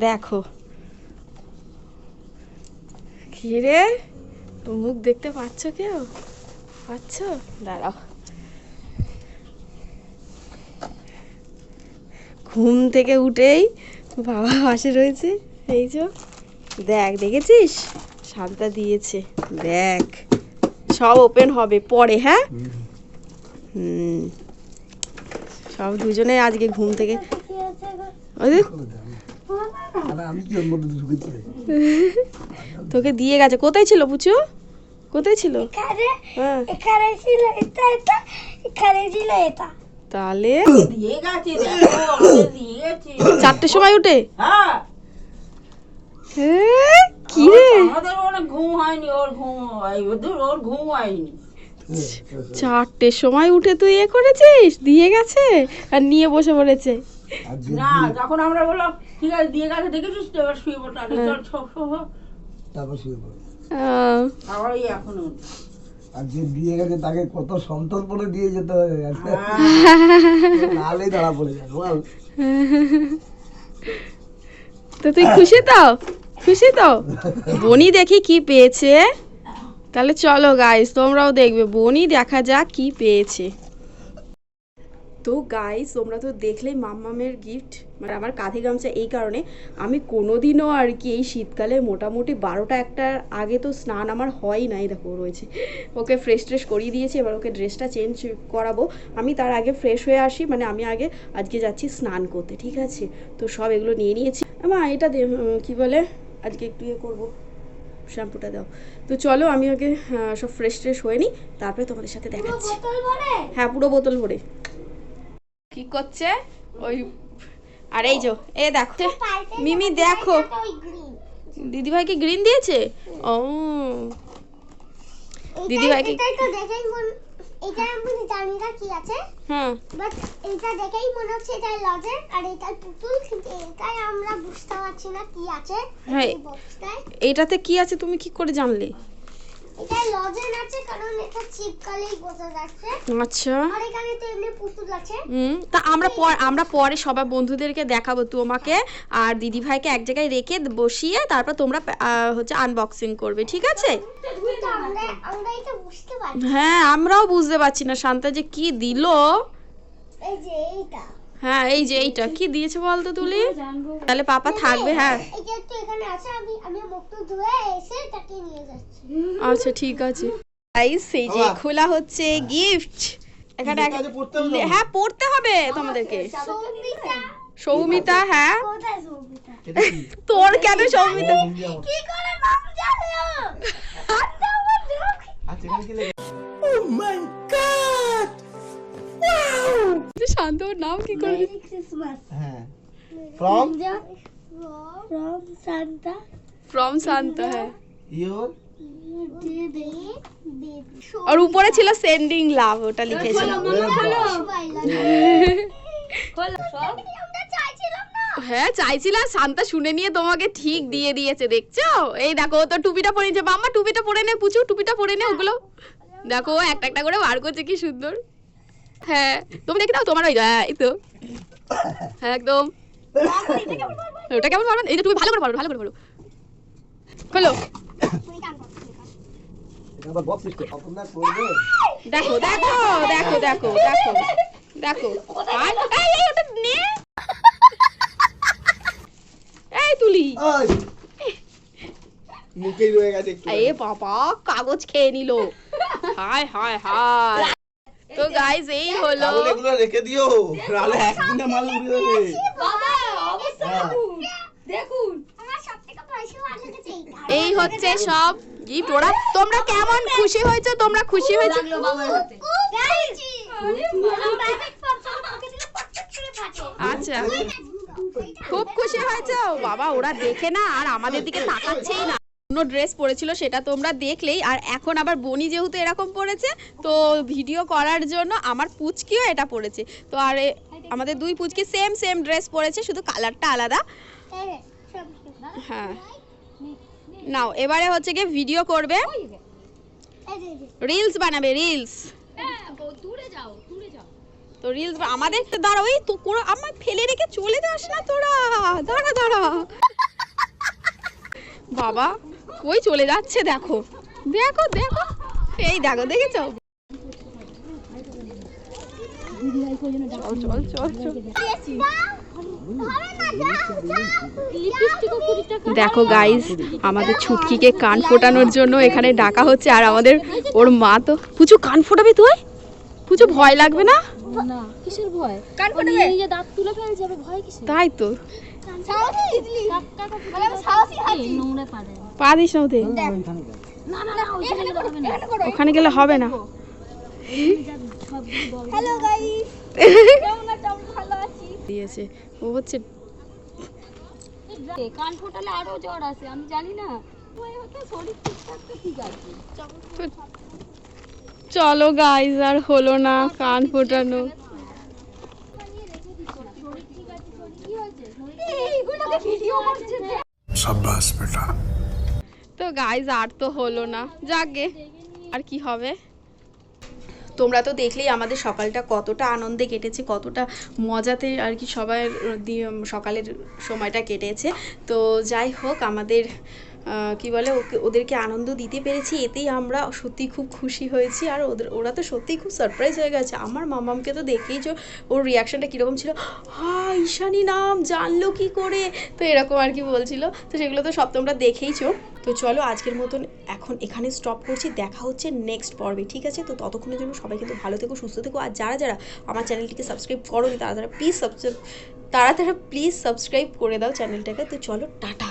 দেখো কি রে, মুখ দেখতে পাচ্ছ কেউ? পাচ্ছ? দাঁড়াও, ঘুম থেকে উঠেই বাবা পাশে রয়েছে। এই যে দেখ, দেখেছিস শান্তা দিয়েছে, দেখ সব ওপেন হবে পরে। হ্যাঁ, সব দুজনে আজকে ঘুম থেকে তোকে দিয়ে গেছে। কোথায় ছিল পুচু? কোথায় ছিল? তাহলে 4টের সময় উঠে? কি রে, ঘুম হয়নি, ওর ঘুম হয়নি। 4টের সময় উঠে তুই এ করেছিস, দিয়ে গেছে আর নিয়ে বসে পড়েছে। না, যখন আমরা বললাম ঠিক আছে দিয়ে গেছে, দেখেছিস তো, এবার শুয়ে পড়তে হবে, তারপর শুয়ে পড়ো। আবার এখন আর যে দিয়ে গেছে তাকে কত সন্তর্পণে দিয়ে যেতে হবে, নালেই ধরা পড়ে যাবে। বল, তো তুই খুশি তো? খুশি তো? বনি দেখি কি পেয়েছে। তাহলে চলো গাইস, তোমরাও দেখবে বনি, দেখা যাক কি পেয়েছে। তো গাইস, তোমরা তো দেখলেই মাম্মামের গিফট, মানে আমার কাঁধে গামছা। এই কারণে আমি কোনোদিনও আর কি এই শীতকালে মোটামুটি 12টা 1টার আগে তো স্নান আমার হয় নাই। দেখো রয়েছে, ওকে ফ্রেশ ট্রেশ করিয়ে দিয়েছি, এবার ওকে ড্রেসটা চেঞ্জ করাবো। আমি তার আগে ফ্রেশ হয়ে আসি, মানে আমি আগে আজকে যাচ্ছি স্নান করতে, ঠিক আছে? তো সব এগুলো নিয়ে নিয়েছি। মা এটা দে, কি বলে, আজকে একটু ইয়ে করবো, শ্যাম্পুটা দাও। তো চলো আমি আগে সব ফ্রেশ ট্রেশ হয়ে নিই, তারপরে তোমাদের সাথে দেখাচ্ছি। হ্যাঁ, পুরো বোতল ভরে। কি করছে ওই? আর এই যে এ দেখো মিমি, দেখো দিদিভাইকে গ্রিন দিয়েছে। ও দিদিভাইকে এটা আমি জানি না কি আছে, হ্যাঁ, বাট এটা দেখেই মনে হচ্ছে এটা লজেন আর এটা পুতুল, কিন্তু এটাই আমরা বুঝতে পারছি না কি আছে এই বক্সটায়। এটাতে কি আছে তুমি কি করে জানলে? এটা লজেন আছে কারণ এটা চিপকালেই বোঝা যাচ্ছে। আচ্ছা, আর এখানে তো এমনি পুতুল আছে। তা আমরা পরে সবাই বন্ধুদেরকে দেখাবো, তোমাকে আর দিদিভাইকে এক জায়গায় রেখে বসিয়ে তারপর তোমরা হচ্ছে আনবক্সিং করবে, ঠিক আছে? আমরা এটা বুঝতে পারছি। হ্যাঁ, আমরাও বুঝতে পারছি না শান্তা যে কি দিল। এই যে এইটা, হ্যাঁ এই যে এইটা কি দিয়েছে বলতো তুলি? তাহলে পাপা থাকবে। হ্যাঁ, এটা তো এখানে আছে, আমি মুখ ধুয়ে এসে তাকে নিয়ে যাচ্ছি। আচ্ছা ঠিক আছে গাইস, এই যে খোলা হচ্ছে গিফট। এখানে হ্যাঁ পড়তে হবে তোমাদেরকে। সৌমিতা, হ্যাঁ কোথায় সৌমিতা? তোর কেন সৌমিতা? কি করে নাম জানো? আচ্ছা আমার দেখ। আচ্ছা এখানে কি লেখা? ও মাই গড, ওয়াও! শান্ত, ওর নাম কি করে? Merry Christmas. হ্যাঁ, from Santa. ফ্রম শান্তা। হ্যাঁ, your আর উপরে ছিল সেন্ডিং লাভ, ওটা লিখেছিল। হ্যাঁ চাইছিলাম, শান্তা শুনে নিয়ে তোমাকে ঠিক দিয়ে দিয়েছে, দেখছো? এই দেখো তো টুপিটা পরে নিয়েছে। মাম্মা টুপিটা পরে নে, পুচু টুপিটা পরে নে। ওগুলো দেখো একটা একটা করে বার করছে, কি সুন্দর। হ্যাঁ তুমি দেখে দাও তোমার ওই, এই তো হ্যাঁ একদম। ওটা কেমন পারবেন? এই যে তুমি ভালো করে পারো, ভালো করে পারো। খোলো, দেখো দেখো দেখো দেখো দেখো দেখো। এই ওটা নে, এই তুলি মুখেই রয়ে গেছে। এ বাবা, কাগজ খেয়ে নিল। হায় হায় হায়। তো গাইস এই হলো, এগুলো রেখে দিও, নাহলে একদিনে মাল উড়ে যাবে। বাবা অবস্থা দেখুন, আমার সবথেকে পয়সা ভালো লেগেছে এইটা। এই হচ্ছে সব গিফট। ওরা তোমরা কেমন খুশি হয়েছো? তোমরা খুশি হয়েছো? আচ্ছা খুব খুশি হয়েছো বাবা? ওরা দেখে না আর আমাদের দিকে তাকাচ্ছেই না। অন্য ড্রেস পরেছিল সেটা তোমরা দেখলেই, আর এখন আবার বনি যেহেতু এরকম পরেছে, তো ভিডিও করার জন্য আমার পুচকিও এটা পরেছে। তো আর আমাদের দুই পুচকি সেম সেম ড্রেস পরেছে, শুধু কালারটা আলাদা। হ্যাঁ নাও, এবারে হচ্ছে গিয়ে ভিডিও করবে, রিলস বানাবে, রিলস। তো রিলস আমাদের দাঁড়া, ওই তো আমার ফেলে রেখে চলে যাস না তোরা, দাঁড়া দাঁড়া। বাবা কই চলে যাচ্ছে দেখো দেখো দেখো, এই দেখো দেখেছো, চল চল চল চল। দেখো গাইস, আমাদের ছুটকিকে কান ফোটানোর জন্য এখানে ডাকা হচ্ছে, আর আমাদের ওর মা তো, পুচু কান ফোটাবি তুই? পুচু ভয় লাগবে না? না কিসের ভয়? কান ফোটাবে নিজে দাঁত তুলে ফেলে যাবে, ভয় কিসের? তাই তো, নোংরা পারে পা দিস না ওতে, না না না ওইখানে গেলে হবে না, ওখানে গেলে হবে না। হ্যালো গাইস, কেমন আছো? আমি ভালো আছি। দিয়েছে ও হচ্ছে, কান ফোটালে আরো জ্বর আসে, আমি জানি না, ওই হতো শরীর ঠিকঠাক তো ঠিক আছে। চলো গাইস, আর হলো না কান ফোটানো। শাবাশ বেটা। তো গাইস আর তো হলো না, যাকগে আর কি হবে। তোমরা তো দেখলেই আমাদের সকালটা কতটা আনন্দে কেটেছে, কতটা মজাতে আর কি সবাই সকালের সময়টা কেটেছে। তো যাই হোক, আমাদের কি বলে, ওদেরকে আনন্দ দিতে পেরেছি, এতেই আমরা সত্যি খুব খুশি হয়েছি। আর ওরা তো সত্যিই খুব সারপ্রাইজ হয়ে গেছে। আমার মামামকে তো দেখেই যে ওর রিয়াকশানটা কীরকম ছিল, হ্যাঁ ঈশানী নাম জানলো কি করে, তো এরকম আর কি বলছিল। তো সেগুলো তো সব তোমরা দেখেইছো। তো চলো আজকের মতন এখন এখানে স্টপ করছি, দেখা হচ্ছে নেক্সট পর্বে, ঠিক আছে? তো ততক্ষণের জন্য সবাই কিন্তু ভালো থেকো, সুস্থ থেকো। আর যারা যারা আমার চ্যানেলটিকে সাবস্ক্রাইব করোনি তারা প্লিজ সাবস্ক্রাইব করে দাও চ্যানেলটাকে। তো চলো টাটা।